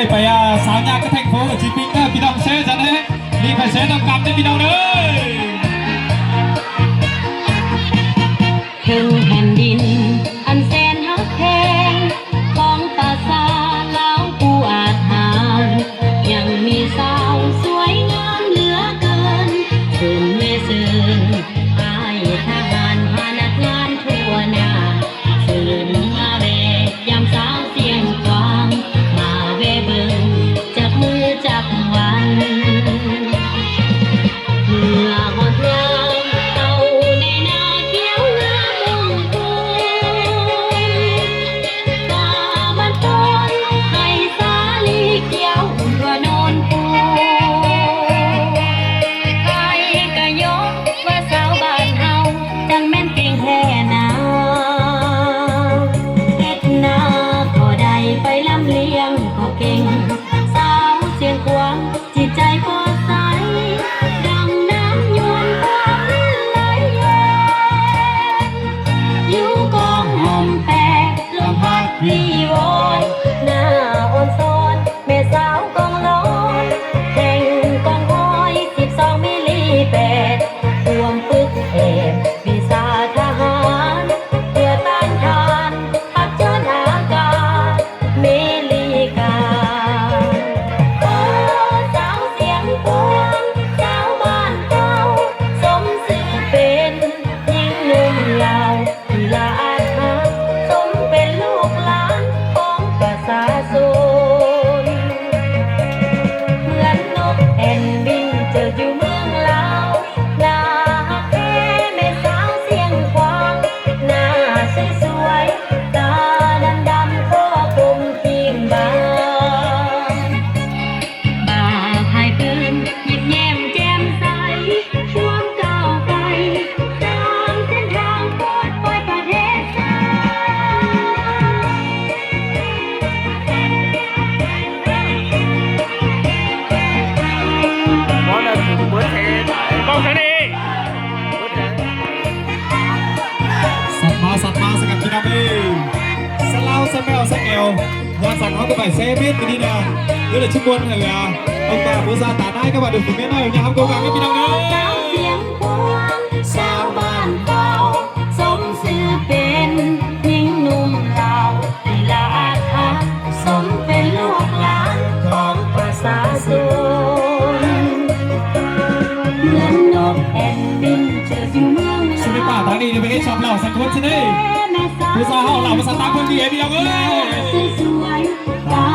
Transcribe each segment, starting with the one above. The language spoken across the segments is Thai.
ไปสาวยากระแทกโค้งจีปิงเนอร์พี่น้องเซ่จะได้รีบไปเซ่ต้องกลับได้พี่น้องเลยถึงแผ่นดินอันแสนฮักแพงของตาซาเล้าปูอาจหารยังมีสาวสวยงามเหลือเกินสืนเมสืนอายทหารพนักงานทั่วหน้าสืนมาเรยามสาวเสียงกวางมาเวเบิงจับมือจับวันเมื่อหดน้ำเอาในนาเขียวงามพุ่งป่าบ้านต้นให้สาลีเขียวทั่วโนนปูใครก็ยกว่าสาวบ้านเฮาจังแม่นเก่งแท้นาเฮ็ดนาพอได้ไปลำเลียงก็เก่งสาวเสียงกวางจิตใจพอใสดังน้ำยวนความไหลเย็นอยู่กองหอมแปรลมพัดรีโวนหน้าอ่อนซ้อนแม่สาวกองร้อนแห่งกองห้อย12มิลลิเมตรรวมฝึกเอกวิชาทหารเพื่อต้านทานพัฒนาการเมลิกาโอ้สาวเสียงกวางสาวบ้านเก่าสมสื่อเป็นยิ่งหนุ่มเหล่าที่ละอาจหาสมเป็นลูกหลานของประชาชนเหมือนนกแอ่นบินเจออยู่เมืองลาวหน้าฮักแท้แม่สาวเสียงกวางหน้าสวยๆตาดำๆคอกลมเคียงบางบ่าพายปืนยิ้มแย้มแจ่มใสความก้าวไกลตามเส้นทางปลอดภัยประเทศชามอนะถึงเบิร์ดเทสกองชนี สัตว์มาสกัดพี่น้องเองสลาวสแมวสแกวงานสั่งเขาก็ไปเซฟกันนี่นะเดี๋ยวชุบวนเหรอต้องการบูซาตาได้ก็มาดูถึงแม่น้อยนะครับโกงกันพี่น้องเอ้ สาวเสียงกวางสาวบ้านเก่าสมสื่อเป็นยิ่งหนุ่มเหล่าที่ละอาจหาสมเป็นลูกหลานของประชาชนเหมือนนกแอ่นบินเจออยู่เมือง สมิป่าทางนี้ไปให้ชอบเหล่าสังคมใช่ไหมบูซาเหล่าภาษาตาคนดีพี่น้องเอ้ย สวยๆตา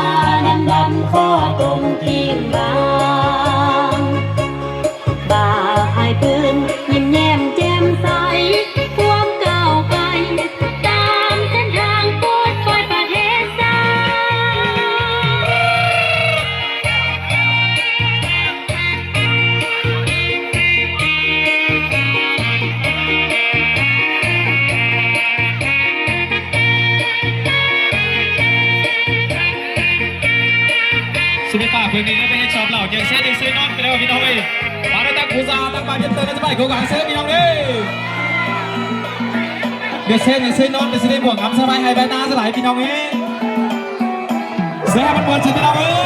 ดำๆคอกลมเคียงบางบ่าพายปืนยิ้มแย้มแจ่มใสความก้าวไกลตามเส้นทางปลอดภัยประเทศชาสมิป่าเพื่อนนี้ก็ไปให้ชอบเหล่าอย่างเช่นซื้อนอนไปแล้วพี่น้องเอ้ยมาได้ตั้งบูซาตั้งบาร์เจนเตอร์จะไปโกงกันเซ่พี่น้องเอ้ยเดี๋ยวเซ่เนี่ยซื้อนอนเดี๋ยวซื้อได้บ่วงอัมสบายให้ใบหน้าสลายพี่น้องเอ้ยเซ่มันบอลใช่พี่น้องเอ้ย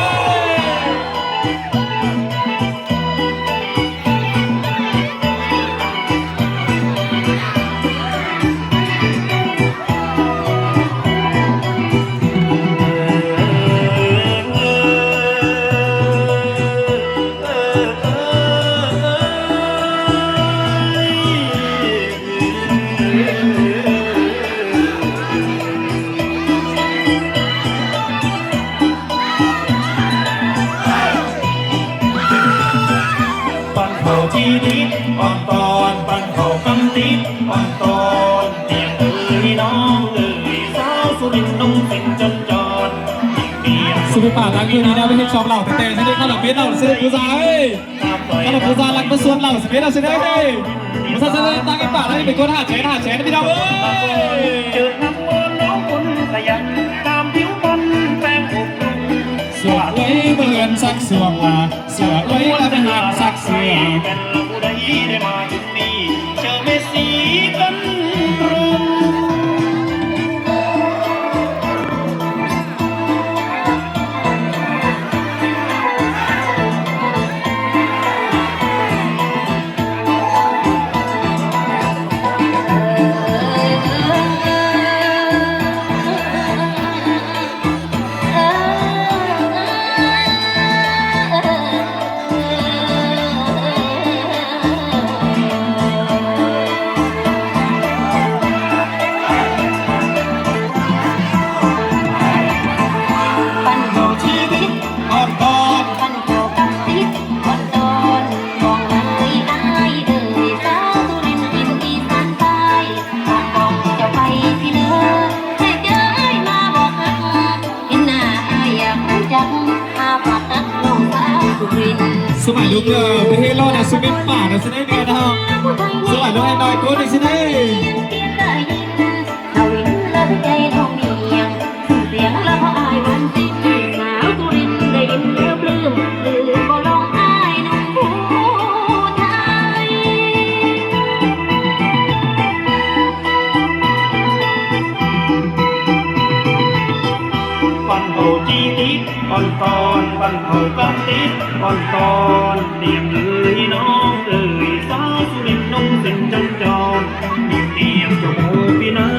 ปันเขาที่ดิบปันตอนปันเขาคำติดปันตอนเตียงเอ๋ยน้องเอ๋ยสาวสุรินทร์น้องสิงจนจรเมีย สุดป่าลังคืนนี้นะไม่ใช่ชอบเหล่าแต่ใช่ไหมข้าวหลังเบี้ยเราเสด็จผู้ชายข้าวหลังผู้ชายลังมาส่วนเหล่าเสด็จเราเสด็จเลยผู้ชายเสด็จตั้งไอ้ป่าแล้วเป็นคนหาแฉพี่น้องเอ้ย เจอน้ำมันน้องคนขยันตามผิวพรรณแป้งอก สวดไว้เบือนสักสวงว่าเสือไว้แล้วเป็นหันสักเสือ เป็นละผู้ใดได้มาถึงนี้เจอเมสีกันตรง ส สมัยลูกประเทศรอดนะสุเมนป่านะสิได้เดือนนะสมัยลูกไอ้น้อยกูนี่สิได้ ทวินและใจทองเมียงเสียงและพออายวันสิ้นสาวสุรินทร์ได้ยินเรื่องปลื้มลืมก็ลองอายหนุ่มผู้ไทย ปันโหจีติก่อนตอนปันโหกันติก่อนตอนเตรียมเลยน้องเอ๋ยสาวสุรินทร์น้องสินจันจรมีเตรียมจมูกพี่นา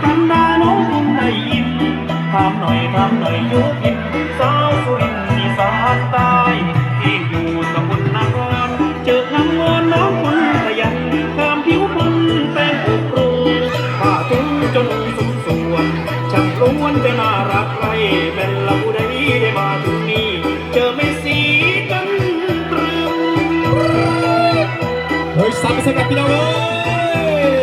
กันดาน้องคงได้ยินถามหน่อยยุพินสาวสุรินทร์อีสานใต้ที่อยู่สมุทรนครเจองามงอนน้องคนขยันข้ามผิวพรรณแป้งอกโปรผ้าถุงจนสมส่วนช่างล้วนแต่น่ารักไรเป็นละผู้ใดได้มาถึงนี้เจอไม่สีกันตรึม เฮ้ยสามเซกับพี่น้องเอ้ย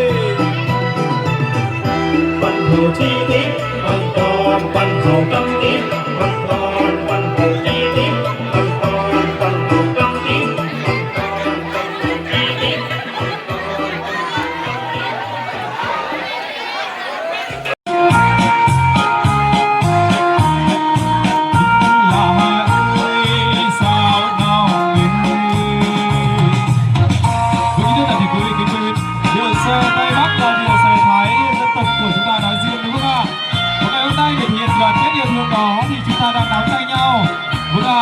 ปันโหจีติปันตอนปันโหกำติปันตอนปันโหจีติปันตอนปันโหกำติปันตอนปันโหจีติ ลาเอ้ยสาวน้องเอ้ยวันนี้ด้วยแต่ที่คุยกันเดี๋ยวเซอร์ไต้บักก่อนเดี๋ยวเซอร์ไทยจะตกปวดสุดท้ายนะซิรู้ว่าผมเอาได้เดียดหลอดแค่เดียวเท่านั้นที่จุดตาดังน้ำใจเงาผมว่า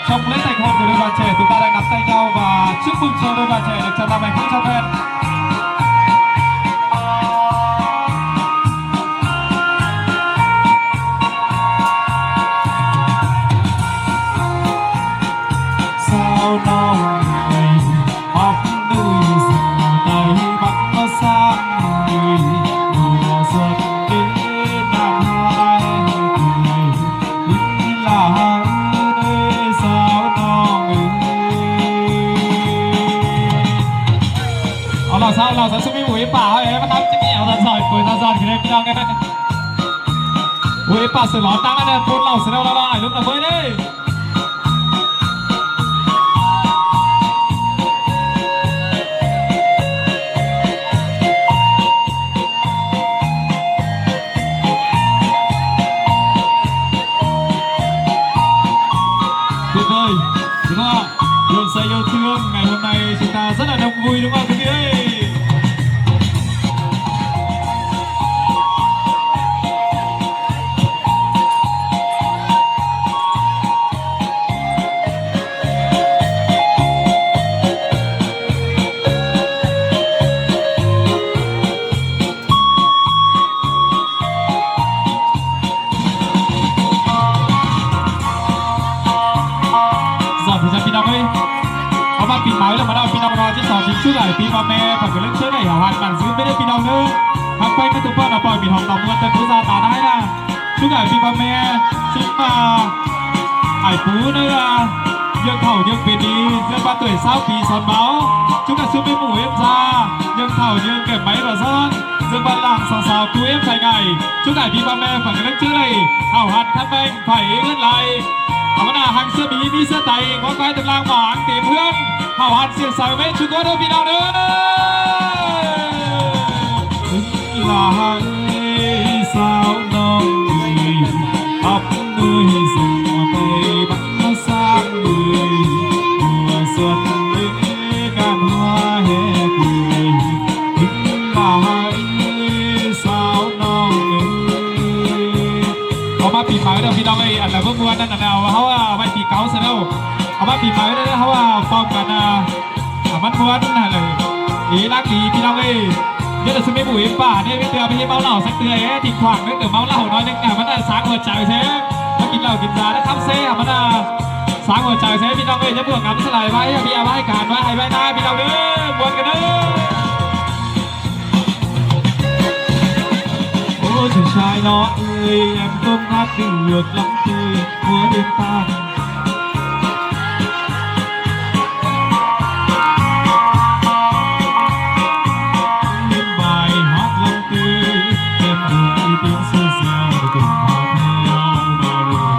ชมเล่นแต่คนโดยบาดเจ็บจุดตาดังน้ำใจเงาว่าชื่อบุญโชว์โดยบาดเจ็บจะทำให้ผู้ชมเพชรสาวน้องเอ้ยออกดื้อสิไต่บักมาสร้างเอ้ยหัวสดเอ้ยน้ำหายลิ้นลาเอ้ยสาวน้องเอ้ยเอาล่ะสาวเราจะมีหวยป่าเอ้ยมาทำจะมีเอาตาซอยปุ๋ยตาซอยกันเลยพี่น้องกันหวยป่าเสือหลอนตั้งแล้วเนี่ยทุนเราเสือเราไอ้ลูกเราเว้ยเด้ tuyệt vời đúng không ạ? Đường xây yêu thương ngày hôm nay chúng ta rất là đông vui đúng không quý vị ơi? Giỏi thì ra pin đông ấy. Có ba pin máu là bắt đầu pin đông nó chỉ sò chính trước lại pin vào mẹ phải cái lên trước này hảo hạt bản giữ bên đây pin đông nữa. Hàng quay cái thứ ba là pòi pin hồng đồng luôn tới cứ ra tán ấy là trước lại pin vào mẹ chính mà ải phú nữa là dương thầu dương pin đi dương ba tuổi sau pin sòn máu chúng ta xuống bên mũ em ra dương thầu dương kẹp máy và sơn dương ba làng sò sò cứu em phải ngày chúng ta pin vào mẹ phải cái lên trước này hảo hạt khắp bên phải ướt lạiเอามาหน้าหังเสื้อบีมีเสื้อไต่งอควายตำรางหมางเตะเพื่อนเห่าหันเสียงใส่ไม่ชุดตัวเด้อพี่น้องเด้อลาสาวน้องเอ๋ยอับมือให้สิ่งไปบังมาสร้างเอ๋ยหัวส่วนเอ๋ยงามหัวแหกเอ๋ยลาสาวน้องเอ๋ยเอามาปีใหม่เด้อพี่น้องเอ้ยอันนั้นเพิ่งวันนั้นอันนั้นเขาว่าไว้ปีเก่าเสร็จแล้วเอามาปีใหม่เด้อเขาว่าป้องกันมันม้วนนั่นเลยอีรักดีพี่น้องเอ้ยเดี๋ยวจะซื้อไม่บุ๋ยป่าเนี่ยพี่เตือไปให้เมาเหล้าสักเตือทิ้งขวางนึกแต่เมาเหล้าน้อยนึงมันน่ะสางหัวใจใช่มากินเหล้ากินยาแล้วทำเซ่มันน่ะสางหัวใจใช่พี่น้องเอ้ยจะบวกกับสลายไว้พี่เอาไว้การไว้ให้ไว้หน้าพี่น้องเด้อบวกกันเด้อchàng trai nó ơi em không hát được lắm thôi múa đêm ta những bài hát lắm tươi em buồn đi tiếng sơ xeo để cùng hát theo nào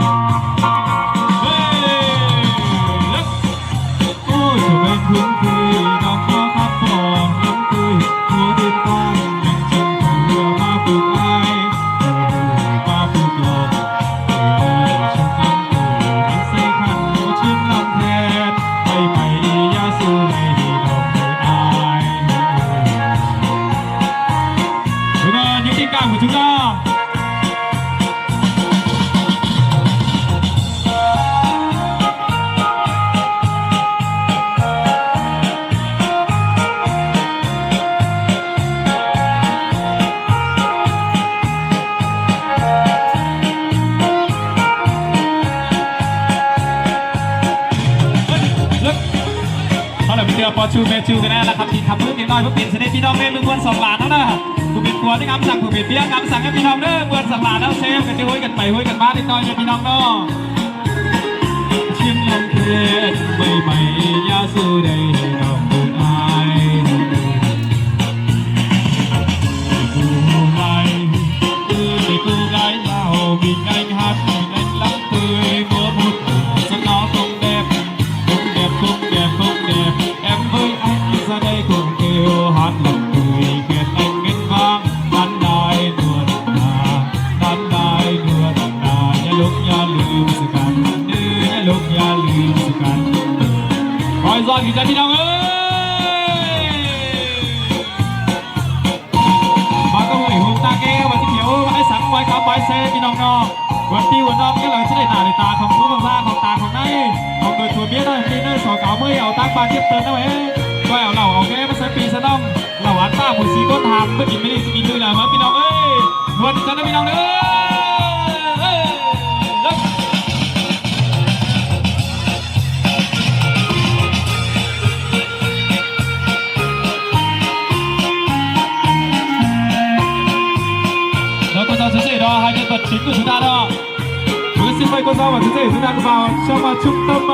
ชื่อพอชูเมชูกันแน่ละครับที่ทำมือเพียงน้อยเพื่อเป็นเสด็จพี่น้องเล่นมือมวนสองหลานเท่านั้นผู้เป็นครัวที่งำสั่งผู้เป็นเบี้ยงำสั่งให้พี่น้องเด้อมวนสองหลานแล้วเซฟกันจะห้อยกันไปห้อยกันมานิดหน่อยเลยพี่น้องเนาะเชียงลำเพลินใบใหม่ยาสูดได้ให้น้องบุญอายกูไงกูไงเล่ามีไงฮัดมีไงลับเตยมัวมุดสนอตรงเด็บem với anh ra đây cùng kêu hát lòng cười khiến anh nghênh vang đan đai đùa nhá lúc nháลืมสักกันnhá lúc nháลืมสักกันคอยซ้อนกี่ใจพี่น้องเอ้ยมาก็เหยหูตาแก้วมาที่เขียวมาให้สังไว้ครับไว้เซ่พี่น้องเนาะวันที่วันน้องก็เลยจะได้หน้าได้ตาของผู้บังคับของตาของนายของโดยตัวเบี้ยได้ที่เนื้อสอเก่าเมื่อเอาตั้งบานเทียบเติมนะเว้ยก็เอาเหล่าเอาแก้มาใส่ปีซะน้องเหล่าอันต้าหมูสีก้นหามเมื่อกินไม่ได้กินด้วยแล้วมาพี่น้องเอ้ยวันจันทร์พี่น้องเอ้ยแล้วก็จะเสียดายให้เงินตัดชิ้นcủa chúng ta đó với xin mời cô giáo và chú rể chúng ta vào trong trung tâm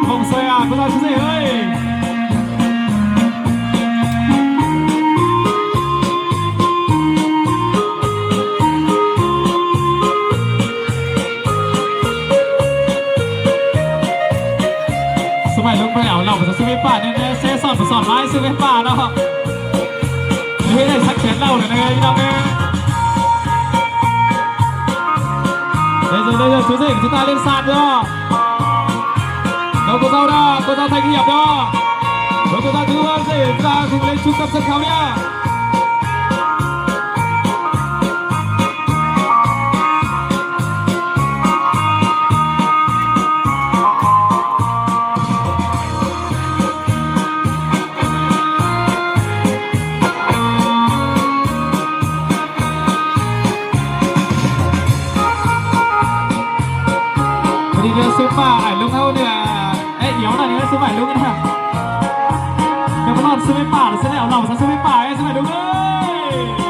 vòng xoay cô giáo chú rể ơiสมัยลุงไปเอาเราไปซื้อไม่ป่าเนี่ยเซ่สอนไม้ซื้อไม่ป่าเนาะไม่ได้สักเขียนเล่าเลยนะพี่น้องเนี่ยĐây giờ chú rể của chúng ta lên sàn đó. Đâu cô dâu Thanh Hiệp đó. Rồi cô dâu thứ rể chúng ta cùng lên trung tâm sân khấu nhá. Đi đưa xuống mà ảnh lúc thâu nè ê yếu này đi xuống ảnh lúc nè nếu mà lọt xuống mấyป่าlà sẽ đẻo lòng sang xuống mấyป่าấy xuống ảnh lúc ơi